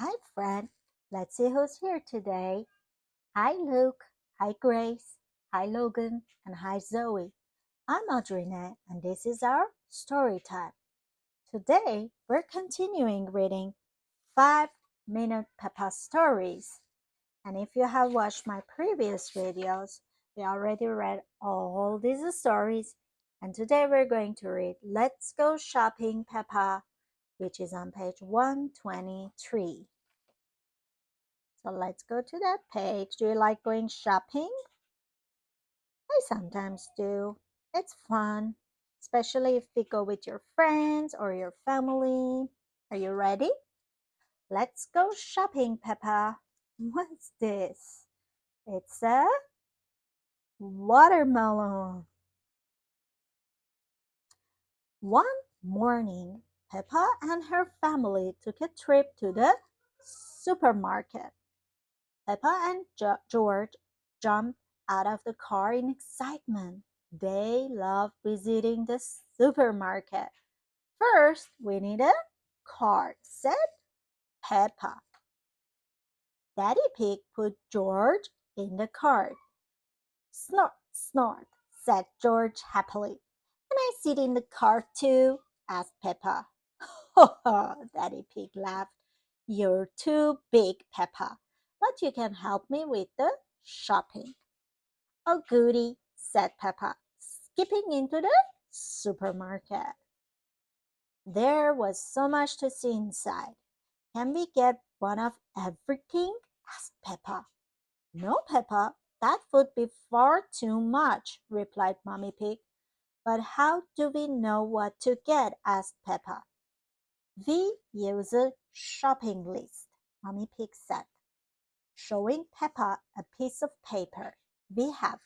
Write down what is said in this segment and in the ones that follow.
Hi, friend. Let's see who's here today. Hi, Luke. Hi, Grace. Hi, Logan. And hi, Zoe. I'm Audrina, and this is our story time. Today, we're continuing reading 5-Minute Peppa Stories. And if you have watched my previous videos, we already read all these stories. And today, we're going to read Let's Go Shopping Peppa, which is on page 123. So let's go to that page. Do you like going shopping? I sometimes do. It's fun, especially if you go with your friends or your family. Are you ready? Let's go shopping, Peppa. What's this? It's a watermelon. One morning, Peppa and her family took a trip to the supermarket. Peppa and George jumped out of the car in excitement. They love visiting the supermarket. First, we need a card, said Peppa. Daddy Pig put George in the cart. Snort, snort, said George happily. Can I sit in the cart too? Asked Peppa. Ho ho, Daddy Pig laughed. You're too big, Peppa, but you can help me with the shopping. Oh, goody, said Peppa, skipping into the supermarket. There was so much to see inside. Can we get one of everything? Asked Peppa. No, Peppa, that would be far too much, replied Mommy Pig. But how do we know what to get? Asked Peppa. We use a shopping list, Mommy Pig said, showing Peppa a piece of paper. We have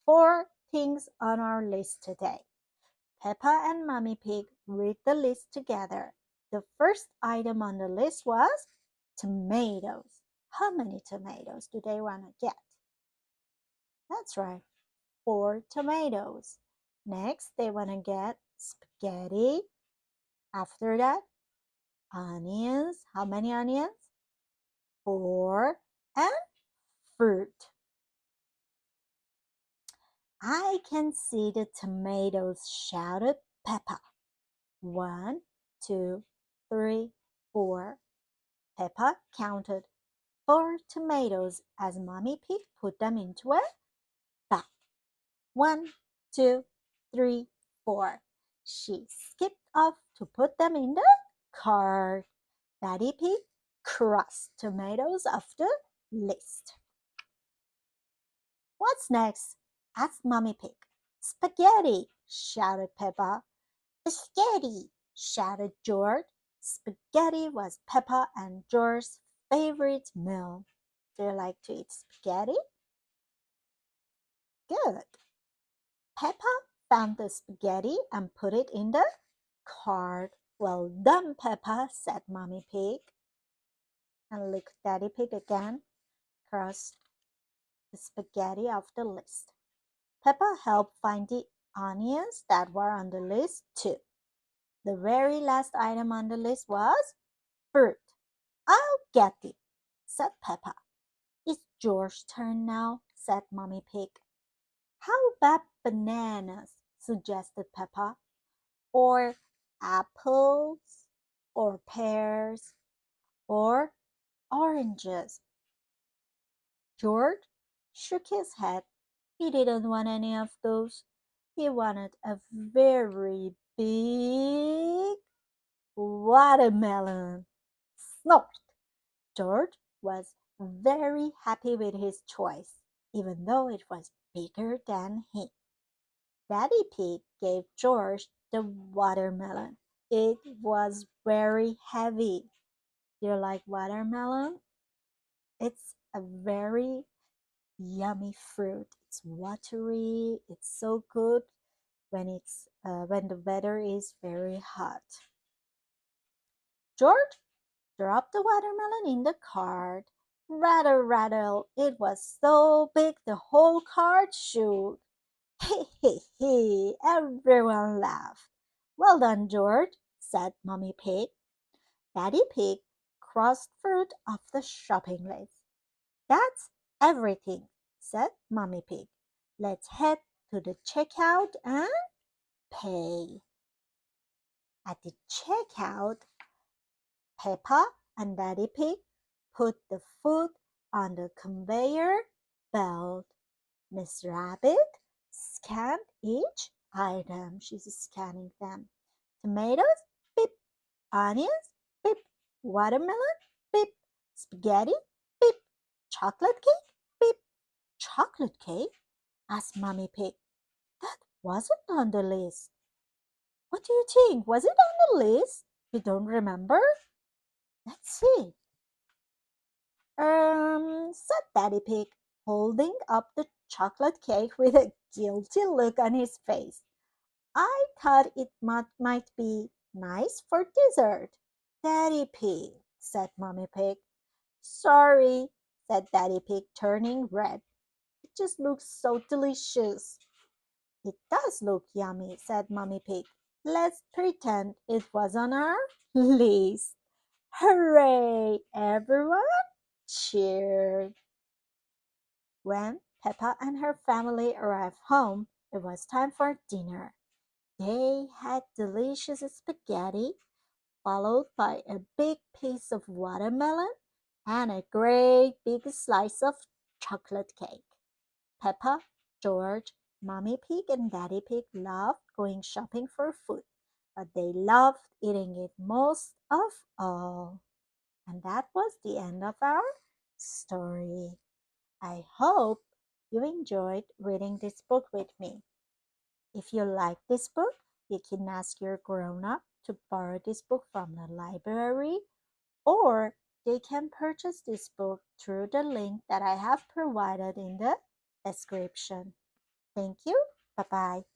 4 things on our list today. Peppa and Mommy Pig read the list together. The first item on the list was tomatoes. How many tomatoes do they want to get? That's right, 4 tomatoes. Next, they want to get spaghetti. After that, onions. How many onions? 4. And fruit. I can see the tomatoes, shouted Peppa. 1, 2, 3, 4. Peppa counted 4 tomatoes as Mommy Pig put them into a bag. 1, 2, 3, 4. She skipped off to put them in the cart. Daddy Pig crossed tomatoes off the list. What's next? Asked Mommy Pig. Spaghetti, shouted Peppa. Spaghetti, shouted George. Spaghetti was Peppa and George's favorite meal. Do you like to eat spaghetti? Good. Peppa found the spaghetti and put it in the cart. Well done, Peppa, said Mommy Pig. And look, Daddy Pig again crossed the spaghetti off the list. Peppa helped find the onions that were on the list too. The very last item on the list was fruit. I'll get it, said Peppa. It's George's turn now, said Mommy Pig. How about bananas, suggested Peppa, or apples, or pears, or oranges. George shook his head. He didn't want any of those. He wanted a very big watermelon. Snort! George was very happy with his choice, even though it was bigger than him. Daddy Pig gave George the watermelon. It was very heavy. Do you like watermelon? It's a very yummy fruit. It's watery. It's so good when the weather is very hot. George dropped the watermelon in the cart. Rattle, rattle, it was so big the whole cart shook. He, he, he, everyone laughed. Well done, George, said Mommy Pig. Daddy Pig crossed fruit off the shopping list. That's everything, said Mommy Pig. Let's head to the checkout and pay. At the checkout, Peppa and Daddy Pig put the food on the conveyor belt. Miss Rabbit scanned each item. She's scanning them. Tomatoes, beep. Onions, beep. Watermelon, beep. Spaghetti, beep. Chocolate cake, beep. Chocolate cake? Asked Mommy Pig. That wasn't on the list. What do you think? Was it on the list? You don't remember? Let's see. Said Daddy Pig, holding up the chocolate cake with a guilty look on his face. I thought it might be nice for dessert. Daddy Pig, said Mommy Pig. Sorry, said Daddy Pig, turning red. It just looks so delicious. It does look yummy, said Mommy Pig. Let's pretend it was on our list. Hooray! Everyone cheered. When Peppa and her family arrived home, it was time for dinner. They had delicious spaghetti, followed by a big piece of watermelon and a great big slice of chocolate cake. Peppa, George, Mommy Pig, and Daddy Pig loved going shopping for food, but they loved eating it most of all. And that was the end of our story. I hope you enjoyed reading this book with me. If you like this book, you can ask your grown up to borrow this book from the library, or they can purchase this book through the link that I have provided in the description. Thank you. Bye bye.